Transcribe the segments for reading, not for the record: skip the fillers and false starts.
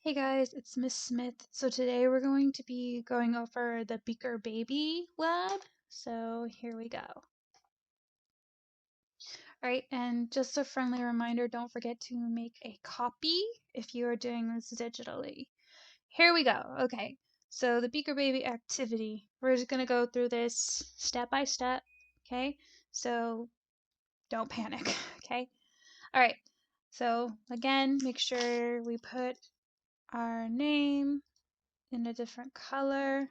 Hey guys, it's Miss Smith. So today we're going to be going over the Beaker baby lab. So here we go. Alright, and just a friendly reminder, don't forget to make a copy if you are doing this digitally. Here we go. Okay, so the Beaker baby activity. We're just going to go through this step by step. Okay, so don't panic. Okay, alright, so again, make sure we put our name in a different color.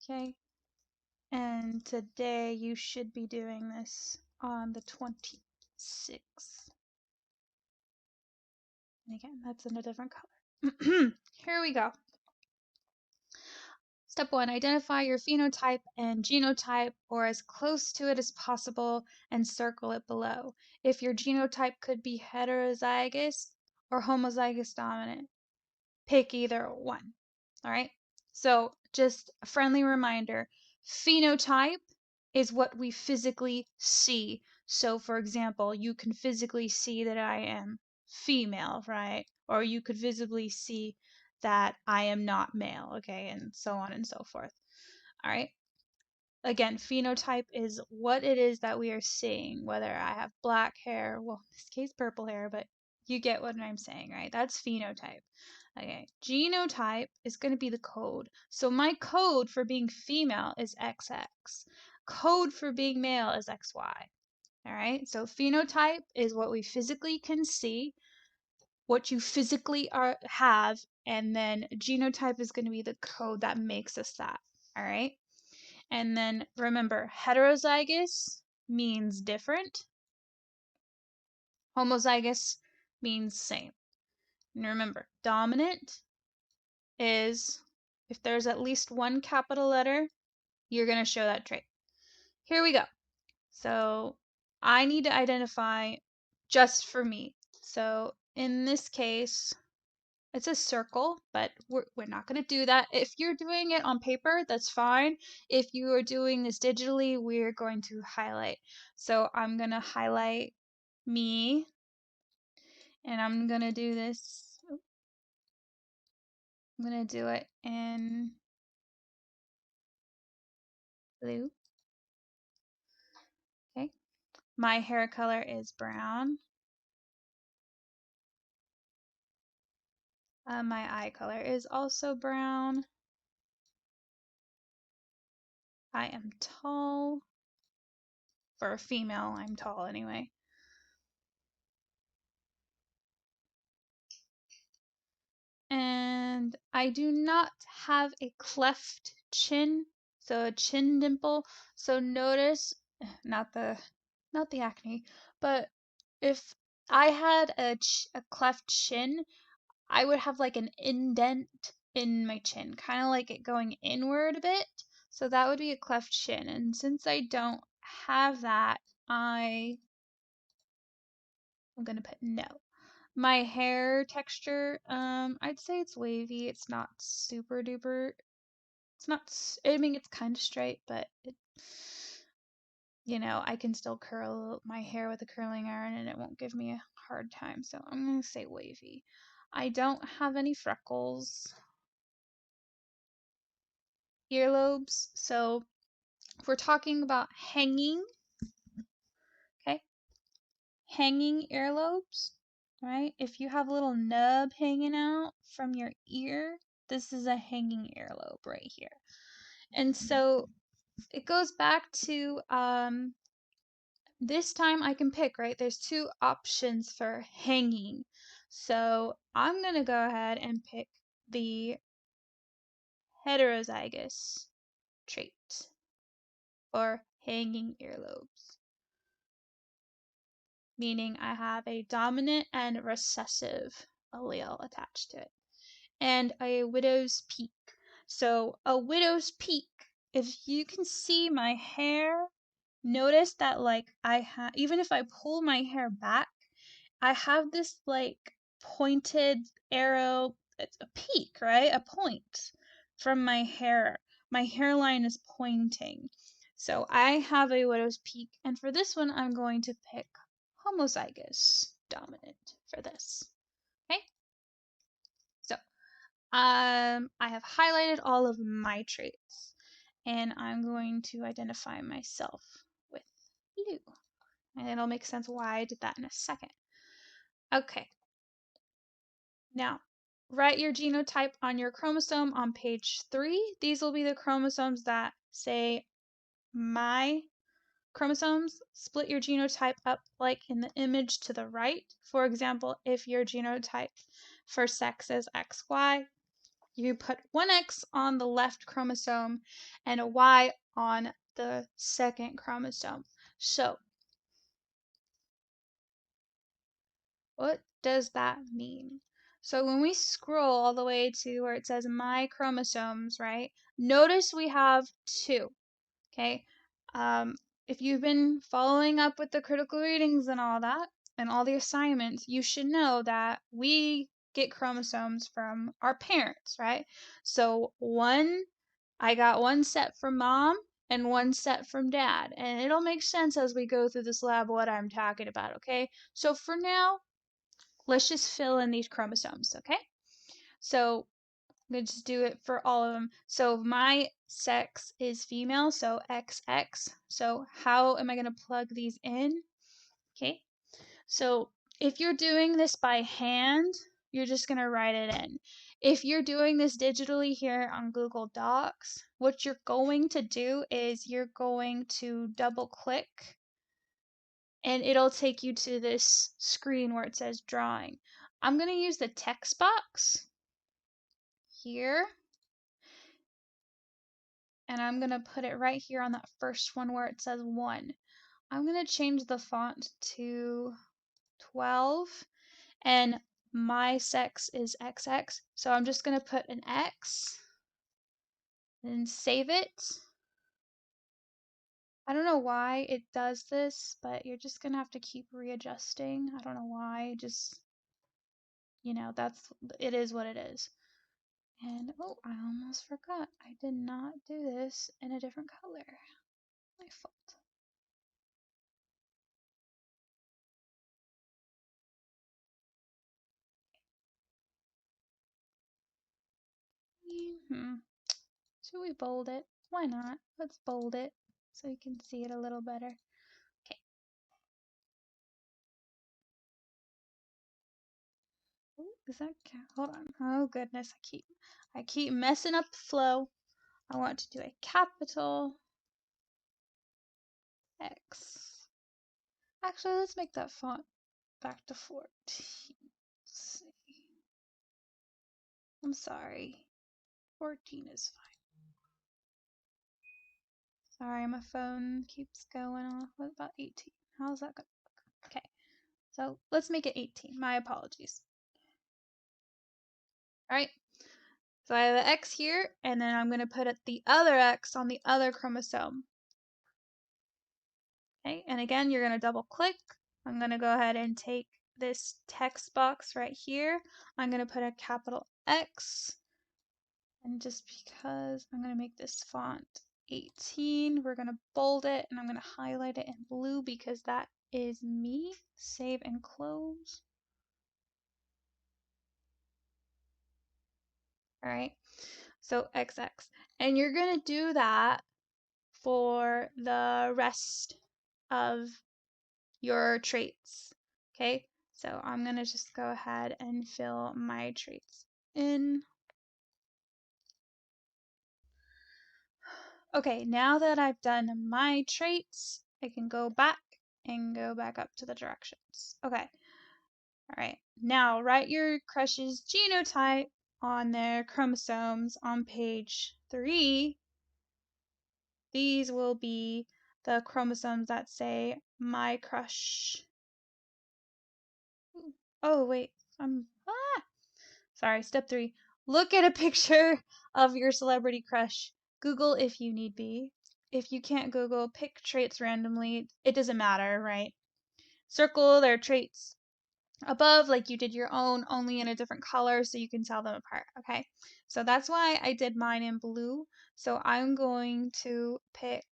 Okay, and today you should be doing this on the 26th. And again, that's in a different color. Here we go. Step 1, identify your phenotype and genotype or as close to it as possible and circle it below. If your genotype could be heterozygous or homozygous dominant, pick either one. All right. So just a friendly reminder, phenotype is what we physically see. So for example, you can physically see that I am female, right? Or you could visibly see that I am not male, okay? And so on and so forth. All right. Again, phenotype is what it is that we are seeing, whether I have black hair, well, in this case, purple hair, but you get what I'm saying, right? That's phenotype. Okay, genotype is going to be the code. So my code for being female is XX. Code for being male is XY. All right, so phenotype is what we physically can see, what you physically have, and then genotype is going to be the code that makes us that. All right. And then remember, heterozygous means different. Homozygous means same. And remember, dominant is if there's at least one capital letter, you're going to show that trait. Here we go. So I need to identify just for me. So in this case, it's a circle, but we're not going to do that. If you're doing it on paper, that's fine. If you are doing this digitally, we're going to highlight. So I'm going to highlight me, and I'm going to do this. I'm going to do it in blue. Okay. My hair color is brown. My eye color is also brown. I am tall. For a female, I'm tall anyway. And I do not have a cleft chin, so a chin dimple. So notice, not the acne, but if I had a cleft chin, I would have like an indent in my chin, kind of like it going inward a bit. So that would be a cleft chin. And since I don't have that, I'm going to put no. My hair texture, I'd say it's wavy. It's not super duper. It's not, I mean, it's kind of straight, but I can still curl my hair with a curling iron and it won't give me a hard time. So I'm going to say wavy. I don't have any freckles. Earlobes. So if we're talking about hanging, okay, hanging earlobes, right? If you have a little nub hanging out from your ear, this is a hanging earlobe right here. And so it goes back to this time I can pick, right? There's two options for hanging. So I'm going to go ahead and pick the heterozygous trait for hanging earlobes, meaning I have a dominant and recessive allele attached to it, and a widow's peak. So a widow's peak, if you can see my hair, notice that like even if I pull my hair back, I have this like pointed arrow. It's a peak, right? A point from my hair. My hairline is pointing. So I have a widow's peak, and for this one I'm going to pick homozygous. dominant for this. Okay? So, I have highlighted all of my traits, and I'm going to identify myself with blue. And it'll make sense why I did that in a second. Okay. Now, write your genotype on your chromosome on page 3. These will be the chromosomes that say my chromosomes. Split your genotype up like in the image to the right. For example, if your genotype for sex is XY, you put one X on the left chromosome and a Y on the second chromosome. So, what does that mean? So when we scroll all the way to where it says my chromosomes, right? Notice we have 2, okay? If you've been following up with the critical readings and all that, and all the assignments, you should know that we get chromosomes from our parents, right? So I got one set from mom and one set from dad, and it'll make sense as we go through this lab what I'm talking about, okay? So for now, let's just fill in these chromosomes, okay? So I'm going to just do it for all of them. So my sex is female, so XX. So how am I going to plug these in? Okay, so if you're doing this by hand, you're just going to write it in. If you're doing this digitally here on Google Docs, what you're going to do is you're going to double click and it'll take you to this screen where it says drawing. I'm going to use the text box here, and I'm going to put it right here on that first one where it says 1. I'm going to change the font to 12, and my sex is XX, so I'm just going to put an X and save it. I don't know why it does this, but you're just going to have to keep readjusting. I don't know why, just, it is what it is. And, oh, I almost forgot. I did not do this in a different color. My fault. Should we bold it? Why not? Let's bold it so you can see it a little better. Okay. Ooh, is that hold on? Oh goodness, I keep messing up the flow. I want to do a capital X. Actually, let's make that font back to 14. Let's see. I'm sorry. 14 is fine. Sorry, my phone keeps going off. What about 18? How's that going? Okay, so let's make it 18. My apologies. All right, so I have an X here, and then I'm going to put the other X on the other chromosome. Okay, and again, you're going to double click. I'm going to go ahead and take this text box right here. I'm going to put a capital X. And just because I'm going to make this font 18, we're going to bold it, and I'm going to highlight it in blue because that is me. Save and close. All right, so XX. And you're going to do that for the rest of your traits. Okay, so I'm going to just go ahead and fill my traits in. Okay, now that I've done my traits, I can go back and go back up to the directions. Okay, all right. Now write your crush's genotype on their chromosomes on page 3. These will be the chromosomes that say my crush. Oh, wait, sorry, step 3. Look at a picture of your celebrity crush. Google if you need be. If you can't Google, pick traits randomly. It doesn't matter, right? Circle their traits above like you did your own, only in a different color so you can tell them apart, okay? So that's why I did mine in blue. So I'm going to pick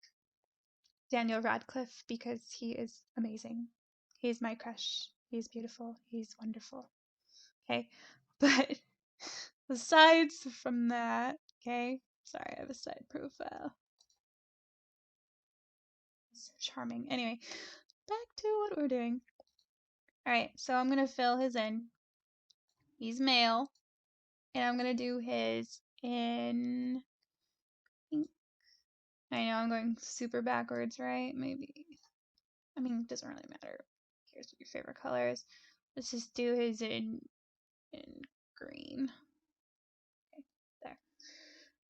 Daniel Radcliffe because he is amazing. He's my crush. He's beautiful. He's wonderful. Okay. But besides from that, okay. Sorry, I have a side profile. So charming. Anyway, back to what we're doing. Alright, so I'm gonna fill his in. He's male. And I'm gonna do his in pink. I know I'm going super backwards, right? Maybe. I mean, it doesn't really matter. Here's your favorite colors. Let's just do his in green. Okay, there.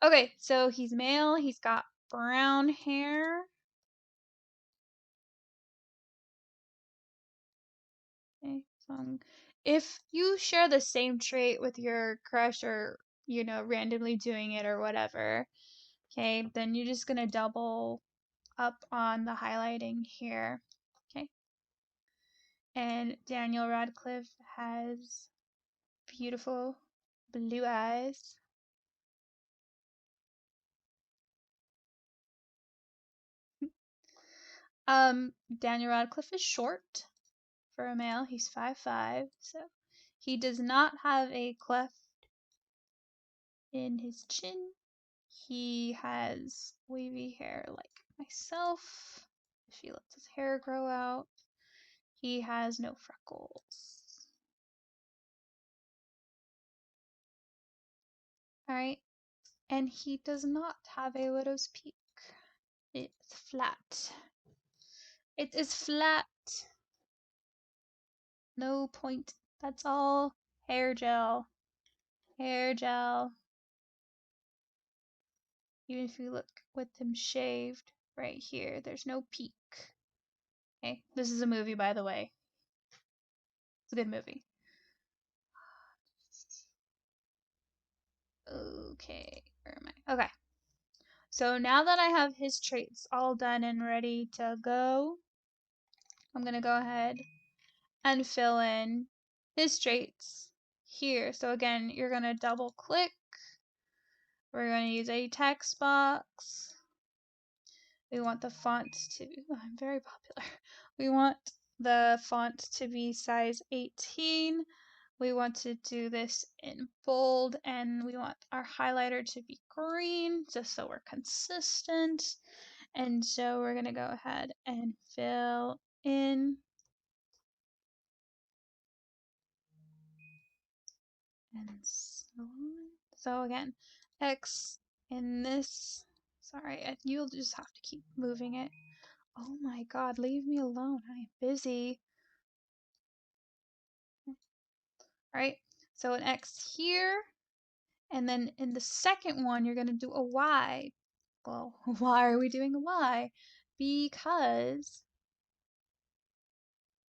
Okay, so he's male. He's got brown hair. Okay, so if you share the same trait with your crush or, you know, randomly doing it or whatever, okay, then you're just gonna double up on the highlighting here. Okay. And Daniel Radcliffe has beautiful blue eyes. Daniel Radcliffe is short for a male. He's 5'5", so he does not have a cleft in his chin. He has wavy hair like myself. If he lets his hair grow out. He has no freckles. Alright. And he does not have a widow's peak. It's flat. It is flat. No point. That's all hair gel. Hair gel. Even if you look with him shaved right here, there's no peak. Okay, this is a movie, by the way. It's a good movie. Okay, where am I? Okay. So now that I have his traits all done and ready to go, I'm going to go ahead and fill in his traits here. So again, you're going to double click. We're going to use a text box. We want the font to, I'm very popular. We want the font to be size 18. We want to do this in bold, and we want our highlighter to be green, just so we're consistent. And so we're going to go ahead and fill in. And so on. So again, X in this, sorry, you'll just have to keep moving it. Oh my god, leave me alone. I'm busy. Right? So an X here, and then in the second one, you're going to do a Y. Well, why are we doing a Y? Because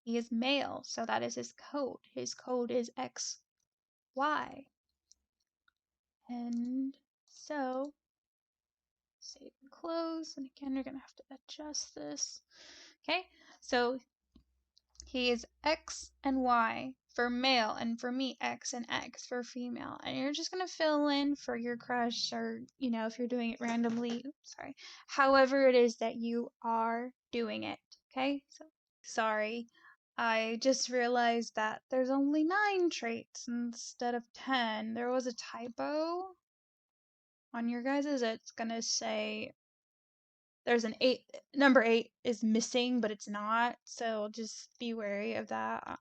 he is male, so that is his code. His code is XY. And so, save and close, and again, you're going to have to adjust this. Okay, so he is X and Y for male, and for me, X and X for female. And you're just going to fill in for your crush, or, you know, if you're doing it randomly, sorry, however it is that you are doing it. Okay, so sorry. I just realized that there's only 9 traits instead of 10. There was a typo on your guys's. It's going to say there's an 8, number 8 is missing, but it's not, so just be wary of that.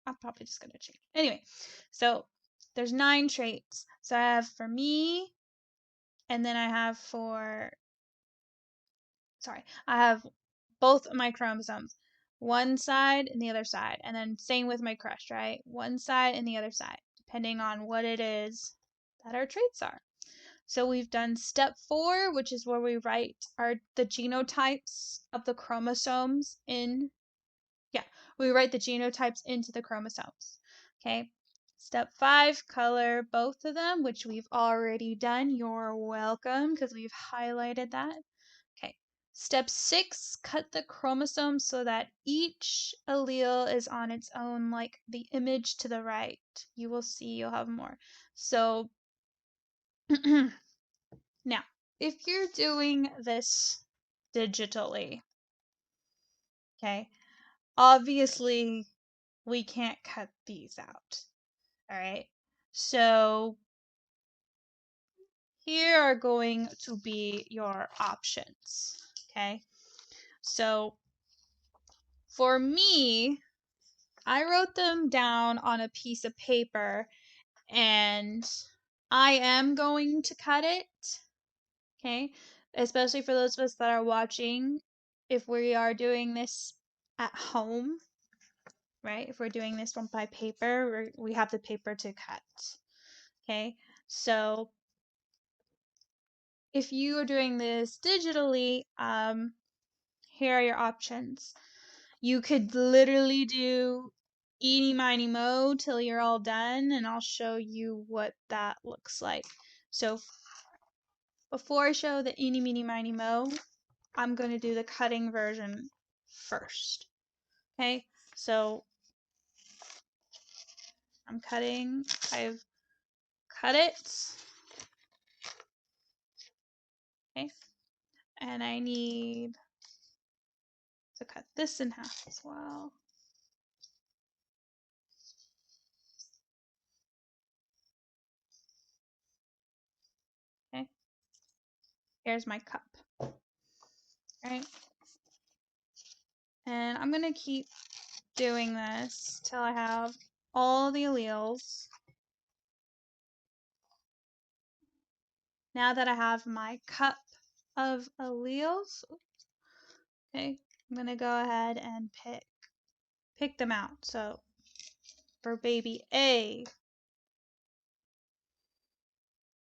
I'm probably just gonna change. Anyway, so there's 9 traits. So I have for me, and then I have for, sorry, I have both of my chromosomes, one side and the other side, and then same with my crush, right? One side and the other side, depending on what it is that our traits are. So we've done step 4, which is where we write the genotypes of the chromosomes in, we write the genotypes into the chromosomes. Okay. Step 5, color both of them, which we've already done. You're welcome, because we've highlighted that. Okay. Step 6, cut the chromosomes so that each allele is on its own, like the image to the right. You will see, you'll have more. So now, if you're doing this digitally, okay, obviously we can't cut these out. All right. So here are going to be your options. Okay. So for me, I wrote them down on a piece of paper and I am going to cut it. Okay. Especially for those of us that are watching, if we are doing this at home, right? If we're doing this one by paper, we have the paper to cut. Okay. So if you are doing this digitally, here are your options. You could literally do eeny, miny, mo till you're all done, and I'll show you what that looks like. So before I show the eeny, meeny, miny, mo, I'm going to do the cutting version first. Okay, so I'm cutting. I've cut it. Okay, and I need to cut this in half as well. Okay, here's my cup. All right, and I'm going to keep doing this till I have all the alleles. Now that I have my cup of alleles, okay, I'm going to go ahead and pick them out. So for baby A,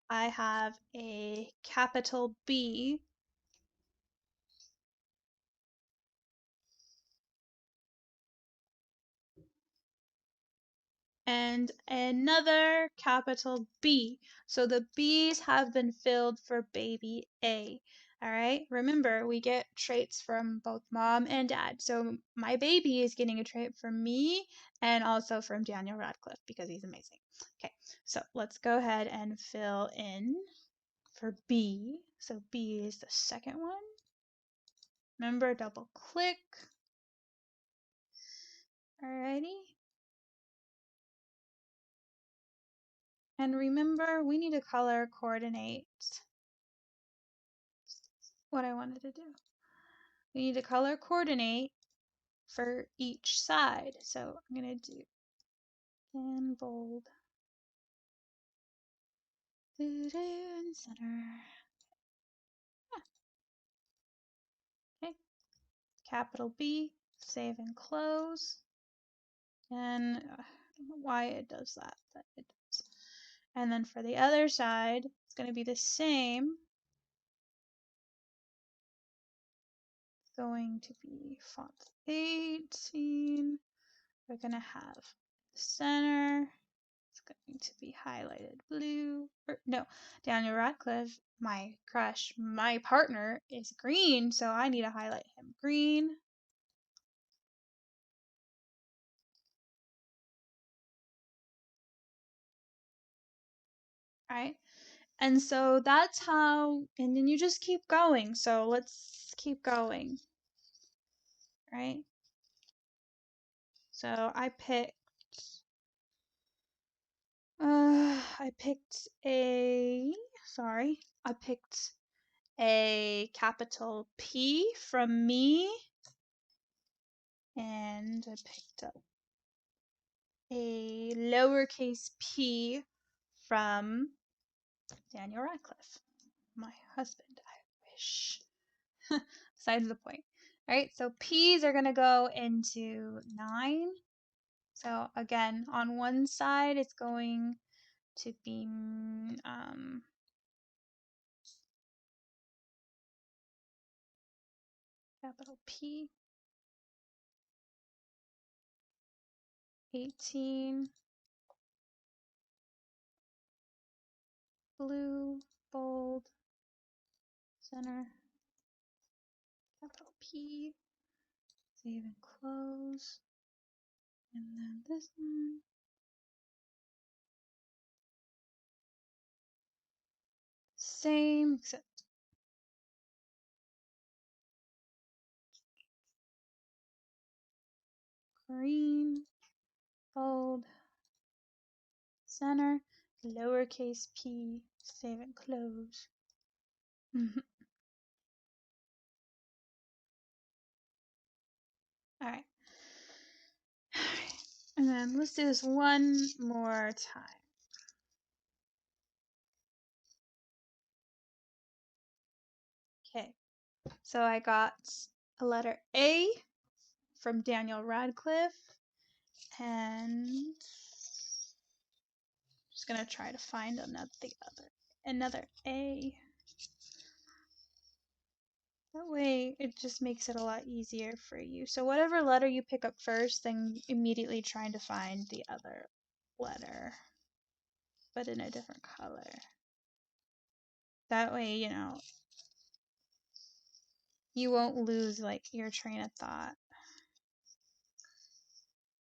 I have a capital B and another capital B. So the B's have been filled for baby A. All right, remember we get traits from both mom and dad. So my baby is getting a trait from me and also from Daniel Radcliffe because he's amazing. Okay, so let's go ahead and fill in for B. So B is the second one. Remember, double click. Alrighty. And remember, we need to color coordinate what I wanted to do. We need to color coordinate for each side. So I'm going to do in bold. And center. Okay. Capital B, save and close. And I don't know why it does that, but it does. And then for the other side, it's going to be the same. It's going to be font 18. We're going to have the center. It's going to be highlighted blue. Or, no, Daniel Radcliffe, my crush, my partner, is green, so I need to highlight him green. Right? And so that's how, and then you just keep going. So let's keep going. Right? So I picked I picked a capital P from me, and I picked up a lowercase p from Daniel Radcliffe, my husband, I wish. Besides the point. All right, so P's are going to go into 9. So again, on one side, it's going to be capital P, 18, blue, bold, center, capital P, save and close, and then this one, same, except green, bold, center, lowercase p, save and close. All right. And then let's do this one more time. Okay. So I got a letter A from Daniel Radcliffe, and I'm just gonna try to find another A. That way it just makes it a lot easier for you. So whatever letter you pick up first, then immediately trying to find the other letter, but in a different color. That way, you won't lose like your train of thought.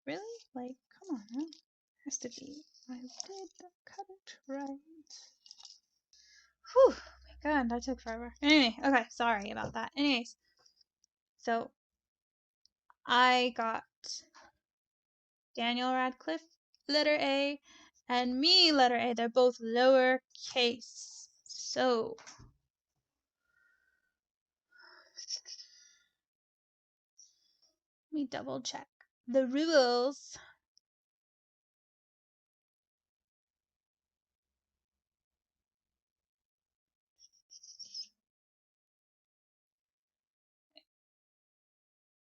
Really? Like, come on, huh? Has to be. I did cut it right. Whew, my god, that took forever. Anyway, okay, sorry about that. Anyways, so I got Daniel Radcliffe, letter A, and me, letter A. They're both lowercase. So, let me double check the rules.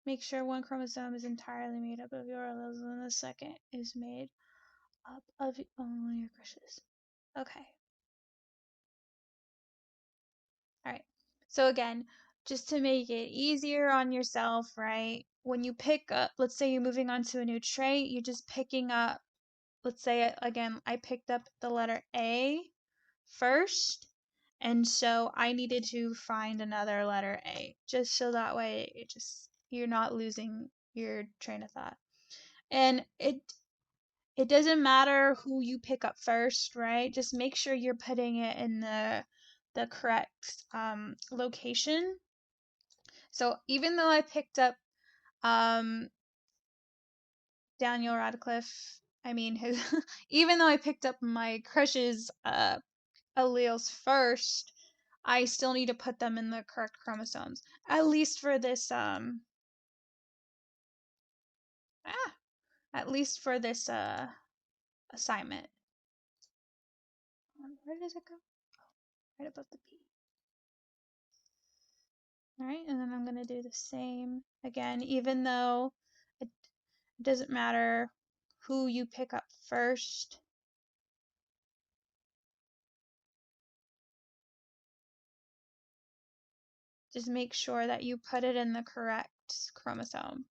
Make sure one chromosome is entirely made up of your alleles and the second is made up of only your crushes. Okay. Alright. So again, just to make it easier on yourself, right? When you pick up, let's say you're moving on to a new trait, you're just picking up, let's say again, I picked up the letter A first, and so I needed to find another letter A, just so that way you're not losing your train of thought. And it doesn't matter who you pick up first, right? Just make sure you're putting it in the correct location. So even though I picked up um, Daniel Radcliffe, I mean his, even though I picked up my crush's alleles first, I still need to put them in the correct chromosomes. At least for this at least for this assignment. Where does it go? Right above the P. Alright, and then I'm going to do the same again, even though it doesn't matter who you pick up first. Just make sure that you put it in the correct chromosome.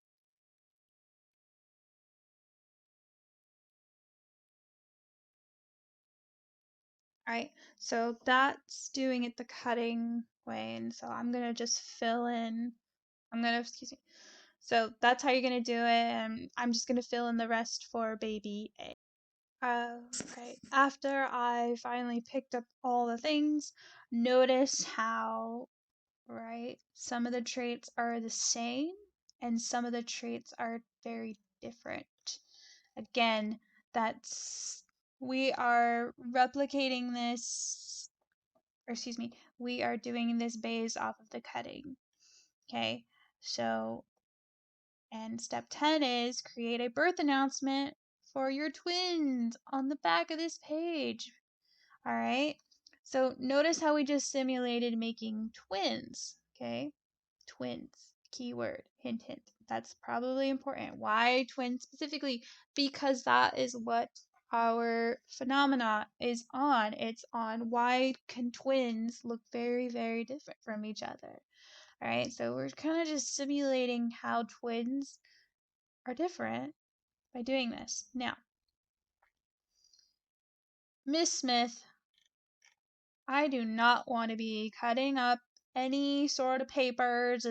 Alright, so that's doing it the cutting way, and so I'm going to just fill in, excuse me. So that's how you're going to do it, and I'm just going to fill in the rest for baby A. Okay, after I finally picked up all the things, notice how, right, some of the traits are the same and some of the traits are very different. Again, we are replicating this, or excuse me, we are doing this based off of the cutting. Okay, so, and step 10 is create a birth announcement for your twins on the back of this page. All right, so notice how we just simulated making twins, okay? Twins, keyword, hint, hint. That's probably important. Why twins specifically? Because that is what our phenomena is on. It's on why can twins look very, very different from each other. All right, so we're kind of just simulating how twins are different by doing this. Now, Miss Smith, I do not want to be cutting up any sort of papers.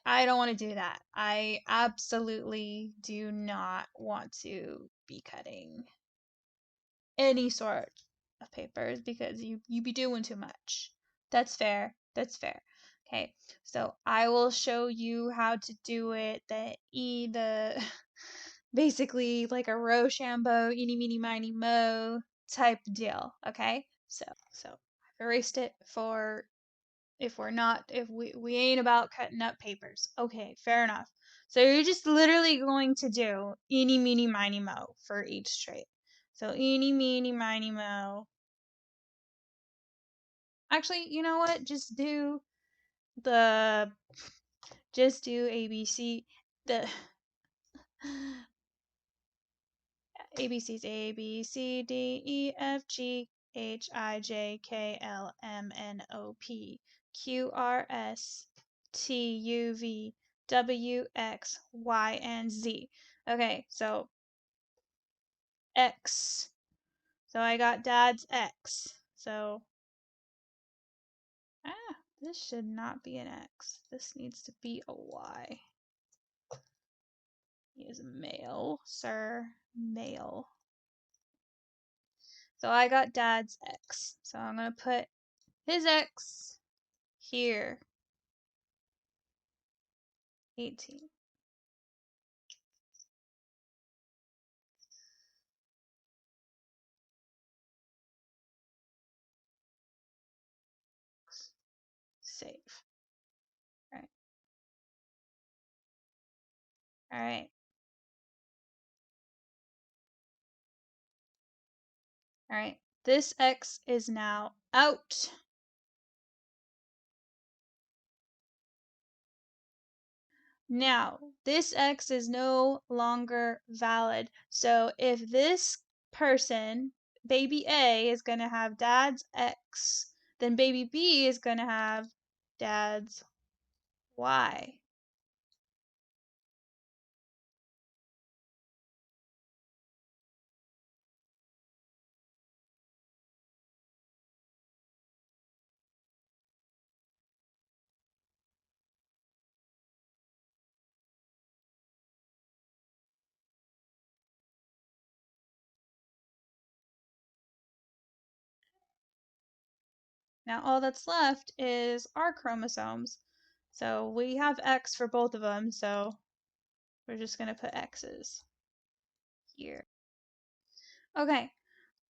I don't want to do that. I absolutely do not want to be cutting any sort of papers because you be doing too much. That's fair. That's fair. Okay. So I will show you how to do it. The basically like a Rochambeau, eeny, meeny, miny, mo type deal. Okay, so I've erased it for if we ain't about cutting up papers. Okay, fair enough. So you're just literally going to do eeny, meeny, miny, mo for each trait. So eeny, meeny, miny, mo. Actually, you know what? The just do ABC. The ABC's A B C D E F G H I J K L M N O P Q R S T U V W X Y and Z. Okay, so X. So I got dad's X. So this should not be an X. This needs to be a Y. He is a male, sir. Male. So I got dad's X. So I'm going to put his X here. 18. Save. All right. All right. All right. This X is now out. Now, this X is no longer valid. So if this person, baby A, is going to have dad's X, then baby B is going to have dad's Y. Now all that's left is our chromosomes. So we have X for both of them, so we're just going to put X's here. Okay,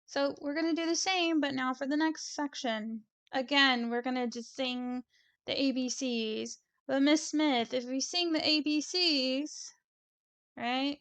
so we're going to do the same, but now for the next section. Again, we're going to just sing the ABCs. But Miss Smith, if we sing the ABCs, right,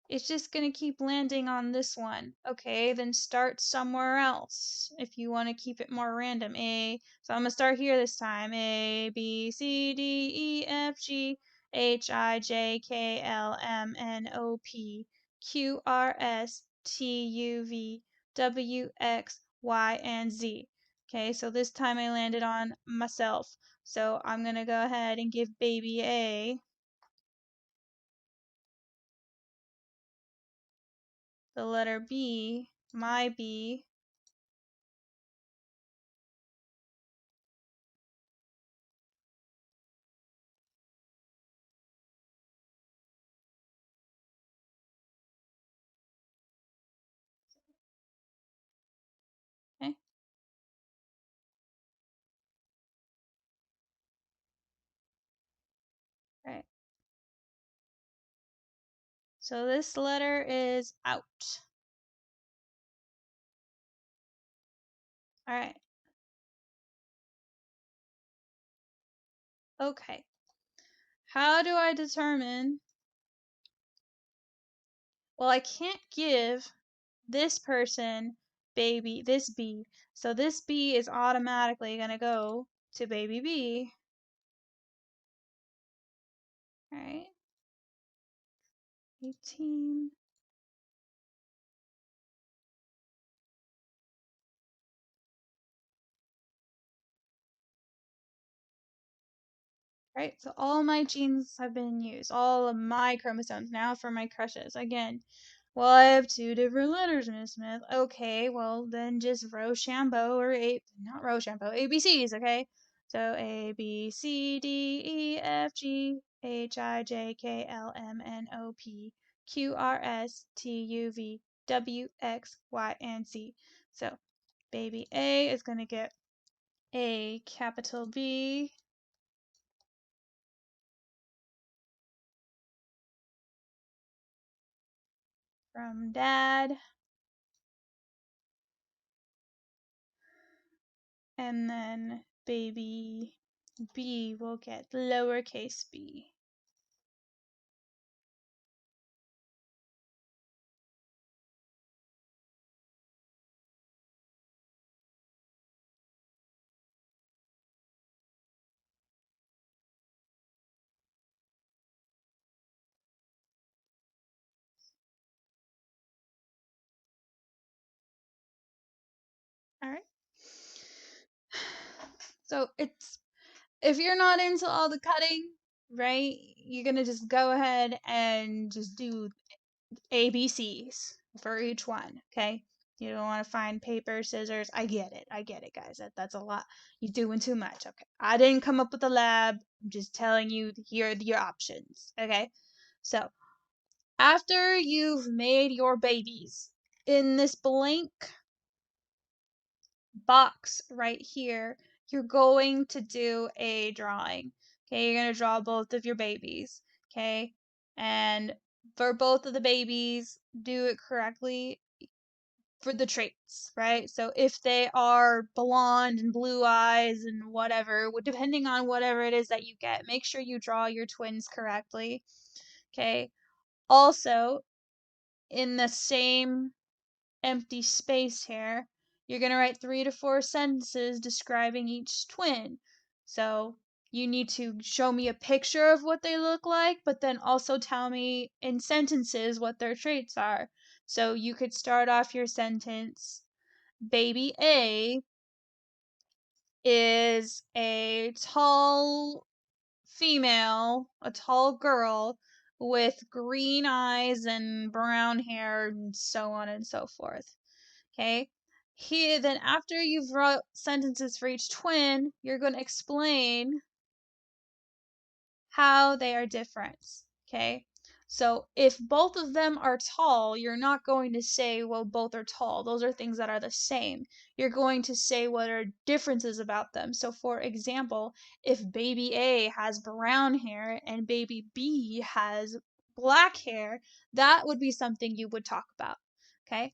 it's just going to keep landing on this one. Okay, then start somewhere else if you want to keep it more random. So I'm going to start here this time. A, B, C, D, E, F, G, H, I, J, K, L, M, N, O, P, Q, R, S, T, U, V, W, X, Y, and Z. Okay, so this time I landed on myself. So I'm going to go ahead and give baby A the letter B, my B. Okay. Right. So this letter is out. All right. Okay. How do I determine? Well, I can't give this person this B. So this B is automatically going to go to baby B. All right. 18. Right, so all my genes have been used, all of my chromosomes. Now for my crushes. Again, well, I have two different letters, Miss Smith. Okay, well, then just Rochambeau or not Rochambeau, ABCs, okay? So A, B, C, D, E, F, G, H, I, J, K, L, M, N, O, P, Q, R, S, T, U, V, W, X, Y, and Z. So baby A is going to get a capital B. from Dad. And then baby B will get lowercase b. All right. So it's, if you're not into all the cutting, right, you're going to just go ahead and just do ABCs for each one, okay? You don't want to find paper, scissors. I get it, guys. That's a lot. You're doing too much. Okay. I didn't come up with a lab. I'm just telling you, here are your options, okay? So, after you've made your babies, in this blank box right here, you're going to do a drawing. Okay, you're going to draw both of your babies. Okay, and for both of the babies, do it correctly for the traits, right? So if they are blonde and blue eyes and whatever, depending on whatever it is that you get, make sure you draw your twins correctly. Okay, also in the same empty space here, you're going to write 3 to 4 sentences describing each twin. So you need to show me a picture of what they look like, but then also tell me in sentences what their traits are. So you could start off your sentence, baby A is a tall female, a tall girl with green eyes and brown hair and so on and so forth. Okay. Here, then after you've wrote sentences for each twin, you're going to explain how they are different. Okay. So if both of them are tall, you're not going to say, well, both are tall. Those are things that are the same. You're going to say what are differences about them. So for example, if baby A has brown hair and baby B has black hair, that would be something you would talk about. Okay.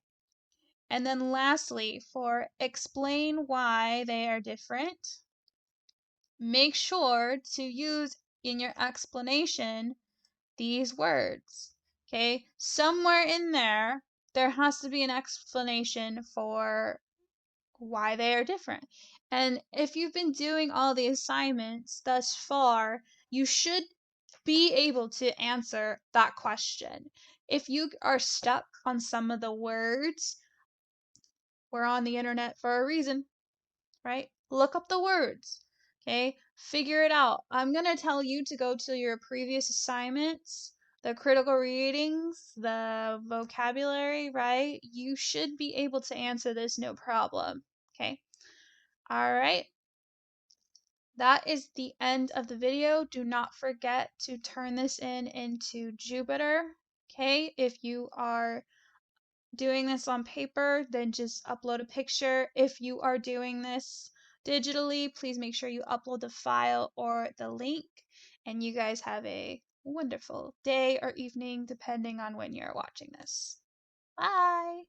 And then lastly, for explain why they are different, make sure to use in your explanation these words. Okay? Somewhere in there, there has to be an explanation for why they are different. And if you've been doing all the assignments thus far, you should be able to answer that question. If you are stuck on some of the words, we're on the internet for a reason, right? Look up the words, okay? Figure it out. I'm going to tell you to go to your previous assignments, the critical readings, the vocabulary, right? You should be able to answer this no problem, okay? All right. That is the end of the video. Do not forget to turn this into Jupyter, okay? If you are doing this on paper, then just upload a picture. If you are doing this digitally, please make sure you upload the file or the link. And you guys have a wonderful day or evening, depending on when you're watching this. Bye!